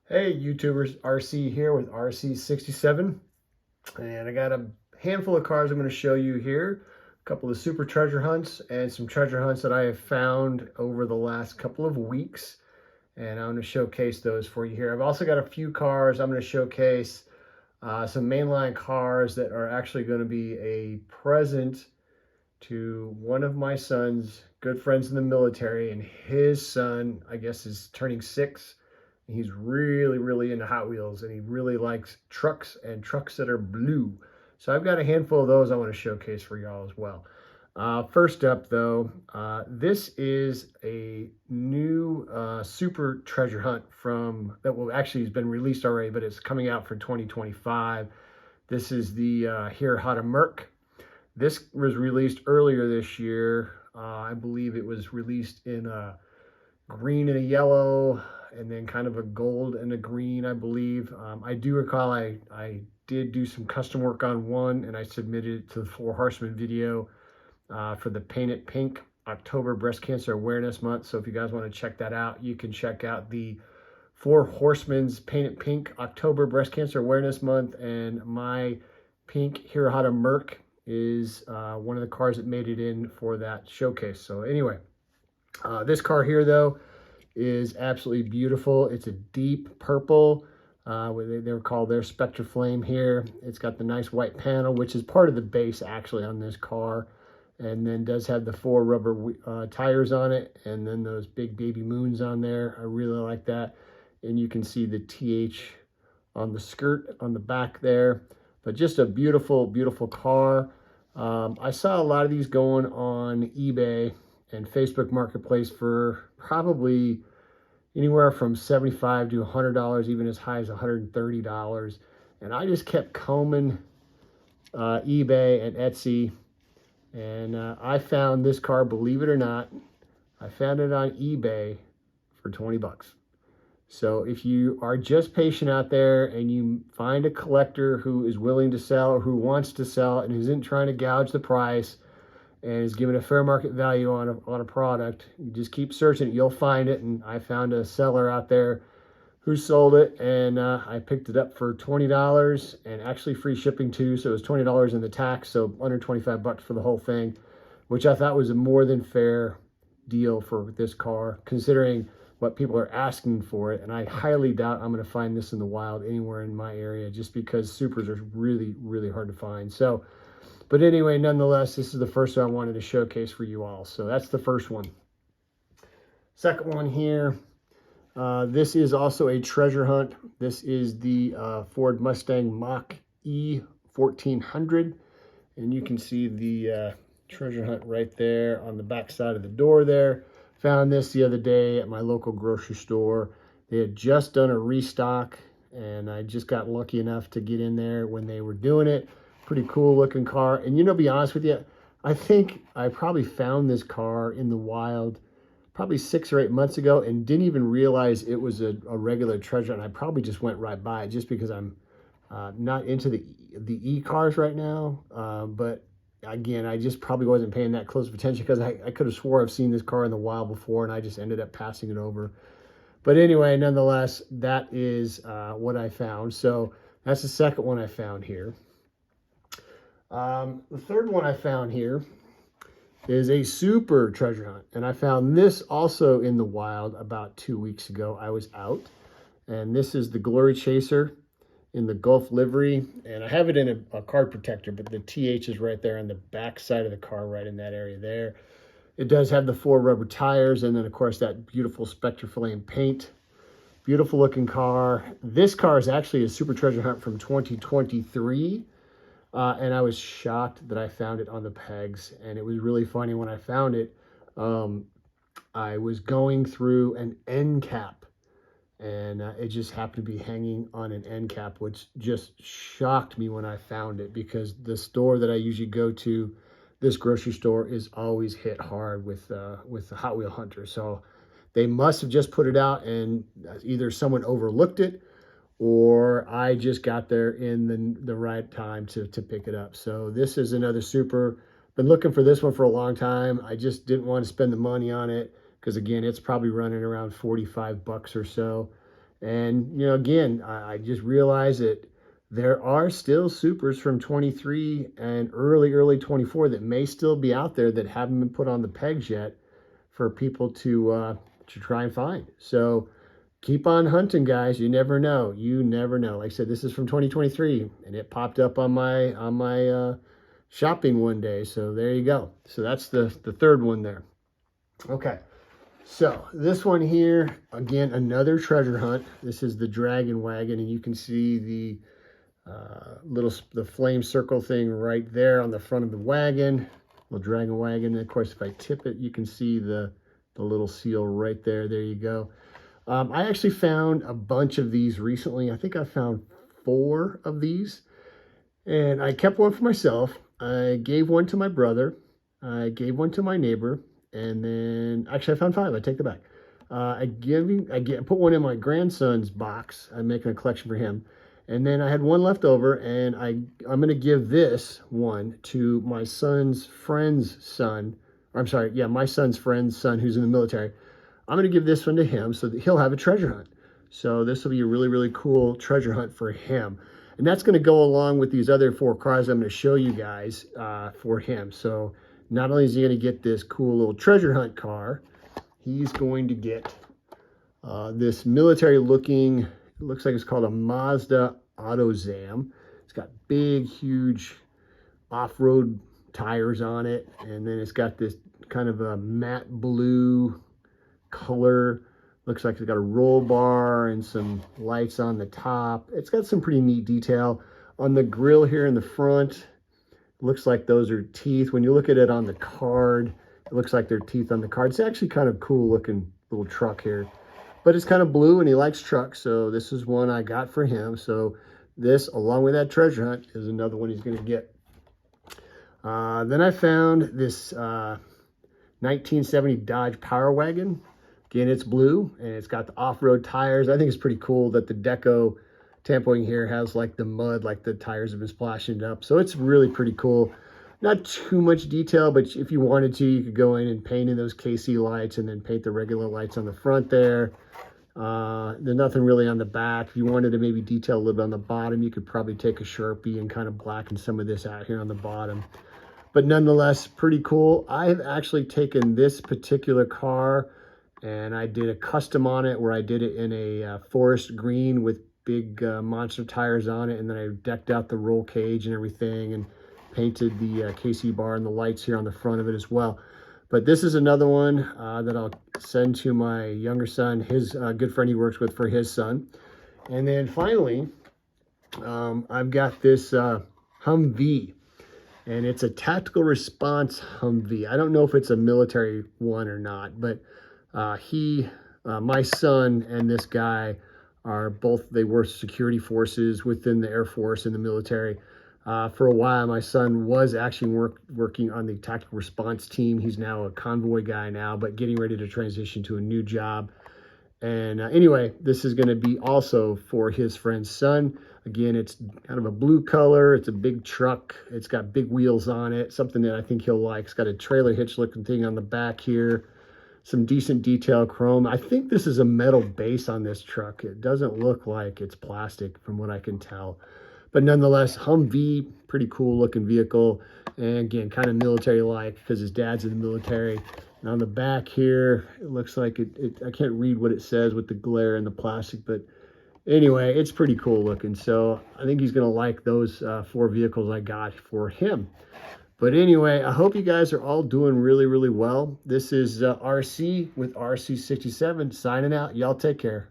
Hey YouTubers, RC here with RC67, and I got a handful of cars I'm going to show you here. A couple of super treasure hunts and some treasure hunts that I have found over the last couple of weeks, and I'm going to showcase those for you here. I've also got a few cars I'm going to showcase, some mainline cars that are actually going to be a present to one of my son's good friends in the military, and his son, I guess, is turning 6. He's really into Hot Wheels, and he really likes trucks and trucks that are blue. So I've got a handful of those I want to showcase for y'all as well. First up, though, this is a new super treasure hunt from that will actually has been released already, but it's coming out for 2025. This is the Here Hata Merc. This was released earlier this year. I believe it was released in a green and a yellow, and then kind of a gold and a green, I believe. I do recall I did do some custom work on one, and I submitted it to the Four Horsemen video for the Paint It Pink October Breast Cancer Awareness Month. So if you guys want to check that out, you can check out the Four Horsemen's Paint It Pink October Breast Cancer Awareness Month, and my pink Hirahata Merc is one of the cars that made it in for that showcase. So anyway, this car here, though, is absolutely beautiful. It's a deep purple. They were called their Spectra Flame here. It's got the nice white panel, which is part of the base actually on this car, and then does have the 4 rubber tires on it, and then those big baby moons on there. I really like that. And you can see the TH on the skirt on the back there. But just a beautiful car. I saw a lot of these going on eBay and Facebook Marketplace for probably anywhere from $75 to $100, even as high as $130. And I just kept combing eBay and Etsy, and I found this car, believe it or not. I found it on eBay for 20 bucks. So if you are just patient out there and you find a collector who is willing to sell or who wants to sell and isn't trying to gouge the price and is giving a fair market value on a product, you just keep searching, you'll find it. And I found a seller out there who sold it, and I picked it up for $20 and actually free shipping too. So it was $20 in the tax, so under 25 bucks for the whole thing, which I thought was a more than fair deal for this car, considering what people are asking for it. And I highly doubt I'm going to find this in the wild anywhere in my area, just because supers are really hard to find. So, but anyway, nonetheless, this is the first one I wanted to showcase for you all. So that's the first one. Second one here, this is also a treasure hunt. This is the Ford Mustang Mach E1400, and you can see the treasure hunt right there on the back side of the door there. Found this the other day at my local grocery store. They had just done a restock, and I just got lucky enough to get in there when they were doing it. Pretty cool looking car. And to be honest with you, I think I probably found this car in the wild probably 6 or 8 months ago and didn't even realize it was a regular treasure. And I probably just went right by it just because I'm not into the e-cars right now. But again, I just probably wasn't paying that close of attention, because I could have swore I've seen this car in the wild before, and I just ended up passing it over. But anyway, nonetheless, that is what I found. So that's the second one I found here. The third one I found here is a super treasure hunt, and I found this also in the wild about 2 weeks ago. I was out, and this is the Glory Chaser in the Gulf livery, and I have it in a card protector, but the TH is right there on the back side of the car, right in that area there. It does have the 4 rubber tires, and then of course that beautiful Spectra Flame paint. Beautiful looking car. This car is actually a super treasure hunt from 2023, and I was shocked that I found it on the pegs. And it was really funny when I found it. I was going through an end cap, and it just happened to be hanging on an end cap, which just shocked me when I found it, because the store that I usually go to, this grocery store, is always hit hard with the Hot Wheel Hunter. So they must have just put it out, and either someone overlooked it or I just got there in the right time to pick it up. So this is another super. Been looking for this one for a long time. I just didn't want to spend the money on it, because again, it's probably running around 45 bucks or so. And, you know, again, I just realized that there are still Supers from 23 and early 24 that may still be out there that haven't been put on the pegs yet for people to try and find. So keep on hunting, guys. You never know. You never know. Like I said, this is from 2023, and it popped up on my shopping one day. So there you go. So that's the third one there. Okay. So this one here, again, another treasure hunt. This is the Dragon Wagon, and you can see the the flame circle thing right there on the front of the wagon. Little Dragon Wagon. And of course, if I tip it, you can see the little seal right there. There you go. I actually found a bunch of these recently. I think I found 4 of these, and I kept one for myself. I gave one to my brother. I gave one to my neighbor. And then, actually, I found 5. I take that back. I put one in my grandson's box. I'm making a collection for him. And then I had one left over, and I'm going to give this one to my son's friend's son. Or I'm sorry, yeah, my son's friend's son who's in the military. I'm going to give this one to him so that he'll have a treasure hunt. So this will be a really, really cool treasure hunt for him. And that's going to go along with these other 4 cars I'm going to show you guys for him. So not only is he going to get this cool little treasure hunt car, he's going to get this military looking, it looks like it's called a Mazda AutoZam. It's got big, huge off-road tires on it. And then it's got this kind of a matte blue color. Looks like it's got a roll bar and some lights on the top. It's got some pretty neat detail. On the grill here in the front, looks like those are teeth. When you look at it on the card, it looks like they're teeth on the card. It's actually kind of cool looking little truck here. But it's kind of blue, and he likes trucks, so this is one I got for him. So this, along with that treasure hunt, is another one he's going to get. Then I found this 1970 Dodge Power Wagon. Again, it's blue, and it's got the off-road tires. I think it's pretty cool that the deco tampoing here has like the mud, like the tires have been splashing up. So it's really pretty cool. Not too much detail, but if you wanted to, you could go in and paint in those KC lights and then paint the regular lights on the front there. There's nothing really on the back. If you wanted to maybe detail a little bit on the bottom, you could probably take a Sharpie and kind of blacken some of this out here on the bottom. But nonetheless, pretty cool. I have actually taken this particular car and I did a custom on it where I did it in a forest green with big monster tires on it, and then I decked out the roll cage and everything and painted the KC bar and the lights here on the front of it as well. But this is another one that I'll send to my younger son, his good friend he works with, for his son. And then finally, I've got this Humvee, and it's a tactical response Humvee. I don't know if it's a military one or not, but my son and this guy are both, they were security forces within the Air Force and the military. For a while, my son was actually working on the tactical response team. He's now a convoy guy now, but getting ready to transition to a new job. And anyway, this is going to be also for his friend's son. Again, it's kind of a blue color. It's a big truck. It's got big wheels on it, something that I think he'll like. It's got a trailer hitch looking thing on the back here. Some decent detail chrome. I think this is a metal base on this truck. It doesn't look like it's plastic from what I can tell. But nonetheless, Humvee, pretty cool looking vehicle. And again, kind of military-like because his dad's in the military. And on the back here, it looks like I can't read what it says with the glare and the plastic, but anyway, it's pretty cool looking. So I think he's going to like those 4 vehicles I got for him. But anyway, I hope you guys are all doing really, really well. This is RC with RC67 signing out. Y'all take care.